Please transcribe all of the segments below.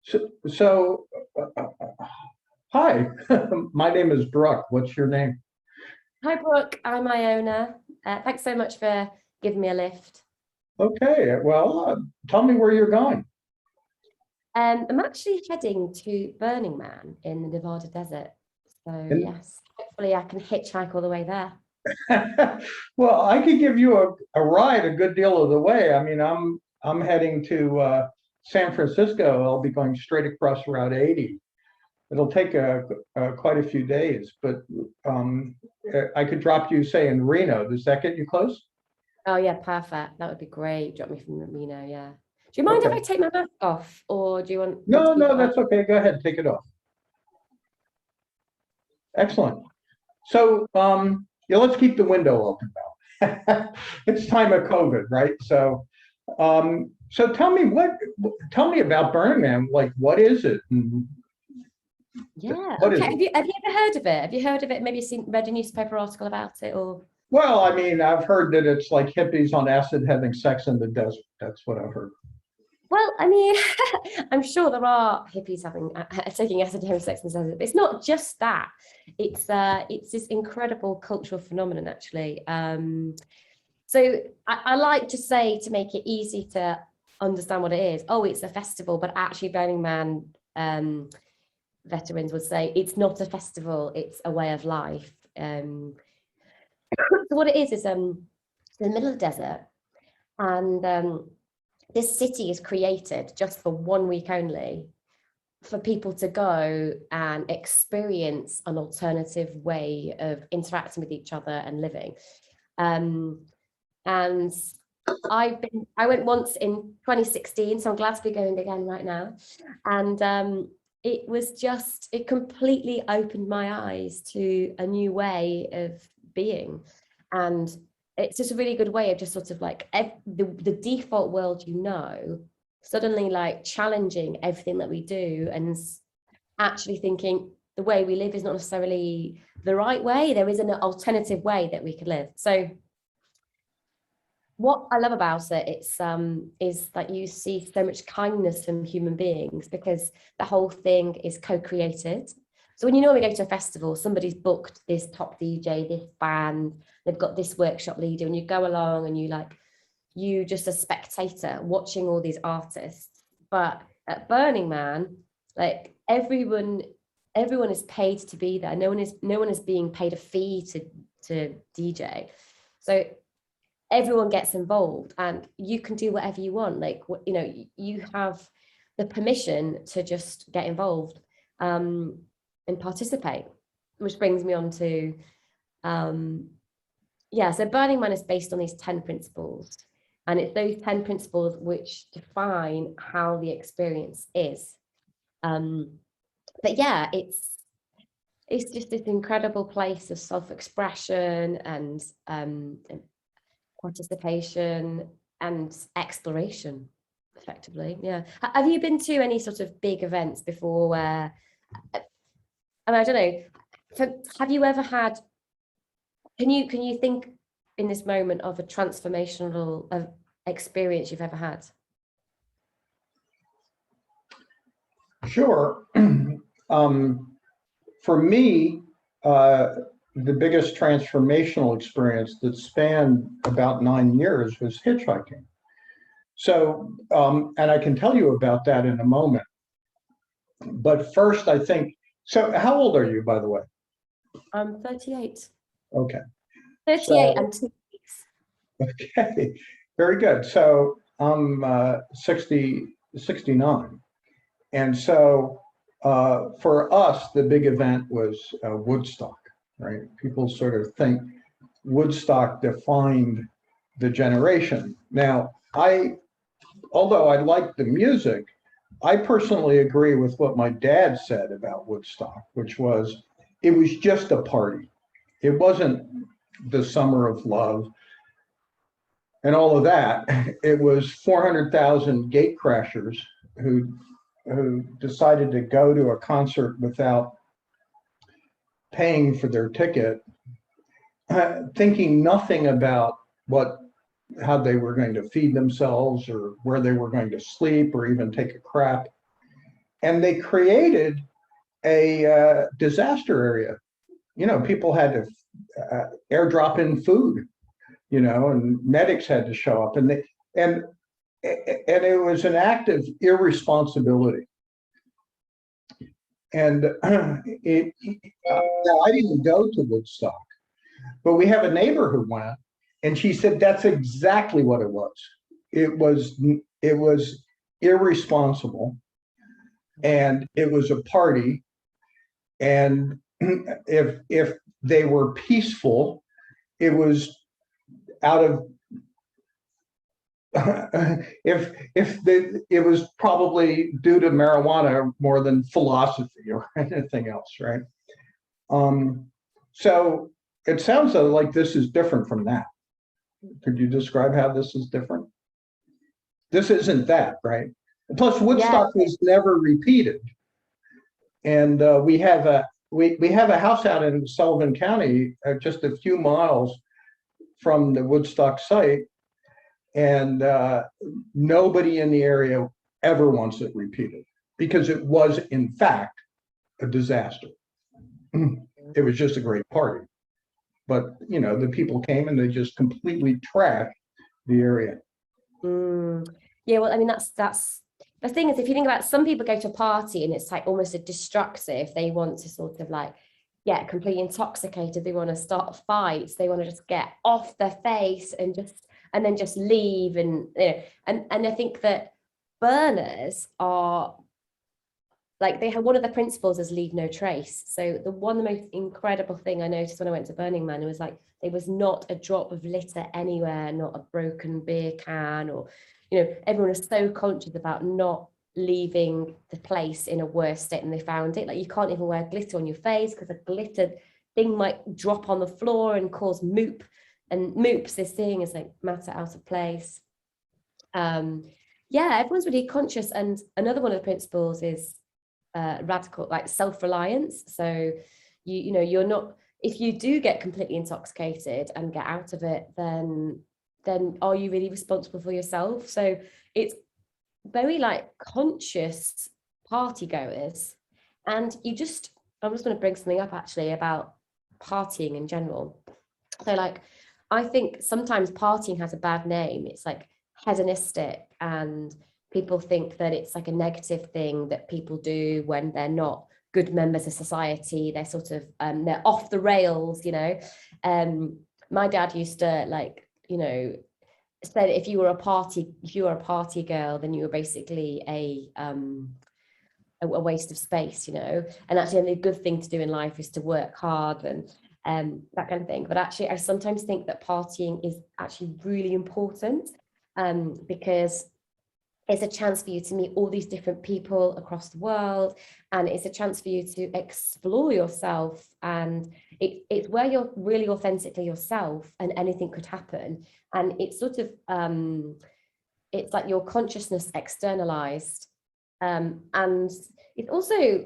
So, hi, my name is Brooke. What's your name? Hi, Brooke. I'm Iona. Thanks so much for giving me a lift. Okay, well, tell me where you're going. I'm actually heading to Burning Man in the Nevada desert. So And, yes, hopefully I can hitchhike all the way there. well, I could give you a ride a good deal of the way. I mean, I'm heading to San Francisco. I'll be going straight across Route 80. It'll take quite a few days, but um, I could drop you, say, in Reno. Does that get you close? Oh yeah, perfect. That would be great. Drop me from Reno, yeah. Do you mind if Okay. I take my mask off, or do you want to No, keep no, it on? that's okay. Go ahead, take it off. Excellent. So, yeah, let's keep the window open now. It's time of COVID, right? So tell me tell me about Burning Man. Like, what is it? And Yeah. what Okay. is it? Have you ever heard of it? Have you heard of it? Maybe read a newspaper article about it, or Well, I mean, I've heard that it's like hippies on acid having sex in the desert. That's what I've heard. well, I mean, I'm sure there are hippies having taking acid and having sex in the desert. But it's not just that. It's this incredible cultural phenomenon, actually. So I like to say, to make it easy to understand what it is. Oh, it's a festival, but actually, Burning Man veterans would say it's not a festival; it's a way of life. So what it is in the middle of the desert, and this city is created just for 1 week only for people to go and experience an alternative way of interacting with each other and living. Um, and I went once in 2016, so I'm glad to be going again right now. And it completely opened my eyes to a new way of being. And it's just a really good way of just sort of like the default world, suddenly like challenging everything that we do and actually thinking the way we live is not necessarily the right way. There is an alternative way that we could live. So what I love about it, is that you see so much kindness from human beings because the whole thing is co-created. So when you normally go to a festival, somebody's booked this top DJ, this band, they've got this workshop leader, and you go along and you just a spectator watching all these artists. But at Burning Man, like everyone is paid to be there. No one is being paid a fee to DJ. So everyone gets involved and you can do whatever you want. Like, you have the permission to just get involved and participate, which brings me on to so Burning Man is based on these 10 principles, and it's those 10 principles which define how the experience is. But yeah, it's just this incredible place of self-expression and participation and exploration, effectively. Yeah. Have you been to any sort of big events before where, I don't know, have you ever had, can you think in this moment of a transformational experience you've ever had? Sure. For me, the biggest transformational experience that spanned about 9 years was hitchhiking. So, and I can tell you about that in a moment. But first, I think, so how old are you, by the way? I'm 38. Okay. 38 and 2 weeks. Okay, very good. So I'm 69. And so for us, the big event was Woodstock, right? People sort of think Woodstock defined the generation. Now, although I like the music, I personally agree with what my dad said about Woodstock, which was it was just a party. It wasn't the summer of love and all of that. It was 400,000 gate crashers who decided to go to a concert without paying for their ticket, thinking nothing about how they were going to feed themselves or where they were going to sleep or even take a crap. and they created a disaster area. People had to airdrop in food, and medics had to show up, and it was an act of irresponsibility. And now I didn't go to Woodstock, but we have a neighbor who went, and she said that's exactly what it was. It was irresponsible, and it was a party. And if they were peaceful, it was out of it was probably due to marijuana more than philosophy or anything else, right? So it sounds like this is different from that. Could you describe how this is different? This isn't that, right? Plus, Woodstock was never repeated, and we have a house out in Sullivan County, just a few miles from the Woodstock site, and nobody in the area ever wants it repeated because it was, in fact, a disaster. It was just a great party, but the people came and they just completely trashed the area. Yeah, well, I mean, that's the thing is, if you think about, some people go to a party and it's like almost a destructive. They want to sort of like get completely intoxicated. They want to start fights. They want to just get off their face and then just leave. And and I think that burners are like, they have, one of the principles is leave no trace. So the most incredible thing I noticed when I went to Burning Man, it was like there was not a drop of litter anywhere, not a broken beer can, or everyone was so conscious about not leaving the place in a worse state than they found it. Like, you can't even wear glitter on your face because a glitter thing might drop on the floor and cause moop. And moops, this thing is like matter out of place. Yeah, everyone's really conscious. And another one of the principles is radical, like self-reliance. So you're not, if you do get completely intoxicated and get out of it, then are you really responsible for yourself? So it's very like conscious party goers. And I'm just going to bring something up actually about partying in general. So like, I think sometimes partying has a bad name. It's like hedonistic, and people think that it's like a negative thing that people do when they're not good members of society. They're sort of they're off the rails. My dad used to like, said if you were a party girl, then you were basically a waste of space, and actually the good thing to do in life is to work hard and that kind of thing. But actually, I sometimes think that partying is actually really important, because it's a chance for you to meet all these different people across the world, and it's a chance for you to explore yourself, and it's where you're really authentically yourself, and anything could happen. And it's sort of it's like your consciousness externalized, and it's also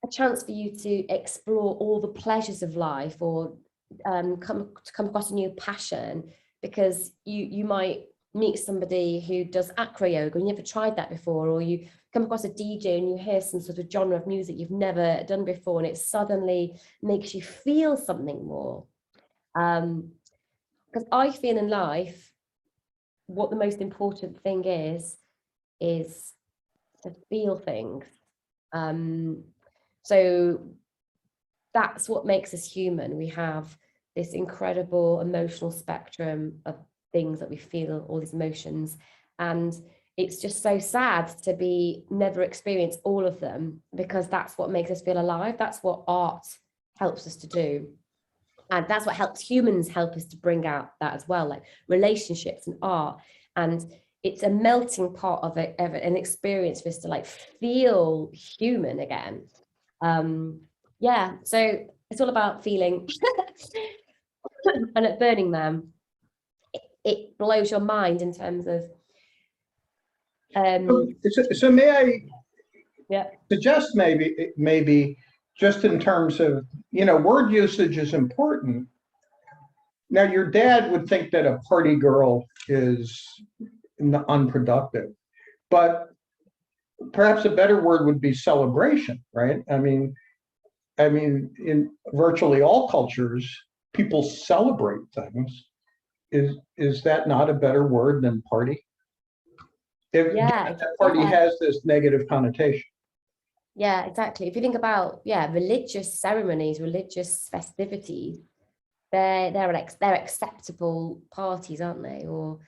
a chance for you to explore all the pleasures of life, or come across a new passion, because you might meet somebody who does acro yoga and you never tried that before, or you come across a DJ and you hear some sort of genre of music you've never done before, and it suddenly makes you feel something more. Because I feel in life, what the most important thing is to feel things. So that's what makes us human. We have this incredible emotional spectrum of things that we feel, all these emotions, and it's just so sad to be never experience all of them, because that's what makes us feel alive. That's what art helps us to do, and that's what helps humans help us to bring out that as well, like relationships and art. And it's a melting pot of an experience for us to like feel human again. Yeah, so it's all about feeling. And at Burning Man, it blows your mind in terms of so may I suggest maybe just in terms of word usage is important. Now, your dad would think that a party girl is unproductive, but perhaps a better word would be celebration, right? I mean, in virtually all cultures, people celebrate things. Is that not a better word than party? If Yeah, given that party yeah. has this negative connotation. Yeah, exactly. If you think about, yeah, religious ceremonies, religious festivities, they're acceptable parties, aren't they? Or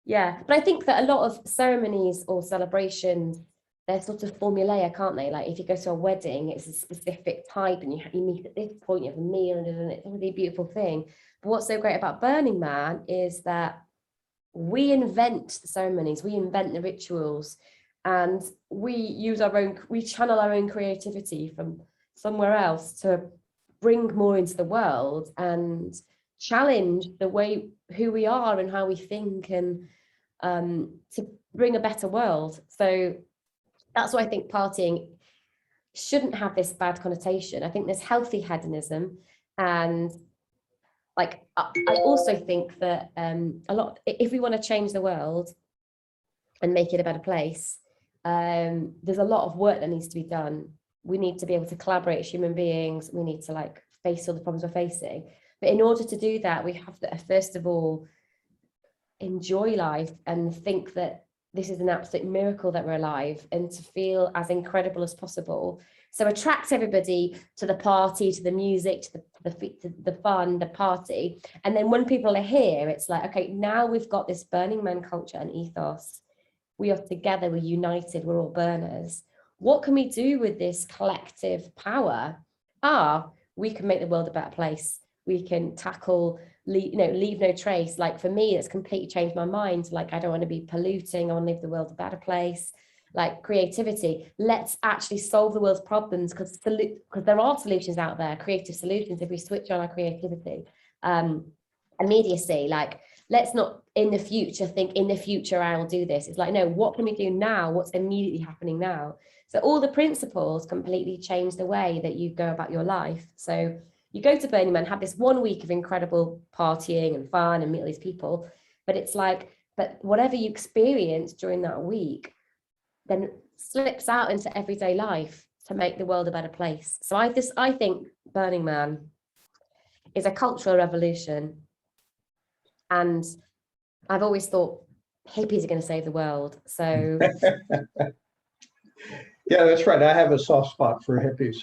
yeah, but I think that a lot of ceremonies or celebrations, they're sort of formulaic, aren't they? Like if you go to a wedding, it's a specific type, and you meet at this point, you have a meal, and it's a really beautiful thing. But what's so great about Burning Man is that we invent the ceremonies, we invent the rituals, and we channel our own creativity from somewhere else to bring more into the world and challenge the way who we are and how we think, and to bring a better world. So that's why I think partying shouldn't have this bad connotation. I think there's healthy hedonism, and like I also think that a lot, if we want to change the world and make it a better place, there's a lot of work that needs to be done. We need to be able to collaborate as human beings. We need to like face all the problems we're facing. But in order to do that, we have to first of all enjoy life and think that this is an absolute miracle that we're alive, and to feel as incredible as possible. So attract everybody to the party, to the music, to the fun, the party. And then when people are here, it's like, okay, now we've got this Burning Man culture and ethos. We are together, we're united, we're all burners. What can we do with this collective power? We can make the world a better place. We can tackle, leave no trace. Like for me, it's completely changed my mind. Like I don't want to be polluting. I want to leave the world a better place. Like creativity, let's actually solve the world's problems, because there are solutions out there, creative solutions, if we switch on our creativity. Immediacy, like let's not in the future think in the future I'll do this. It's like, no, what can we do now? What's immediately happening now? So all the principles completely change the way that you go about your life. So you go to Burning Man, have this 1 week of incredible partying and fun and meet all these people, but it's like, but whatever you experience during that week then slips out into everyday life to make the world a better place. So I think Burning Man is a cultural revolution, and I've always thought hippies are going to save the world. So Yeah, that's right. I have a soft spot for hippies.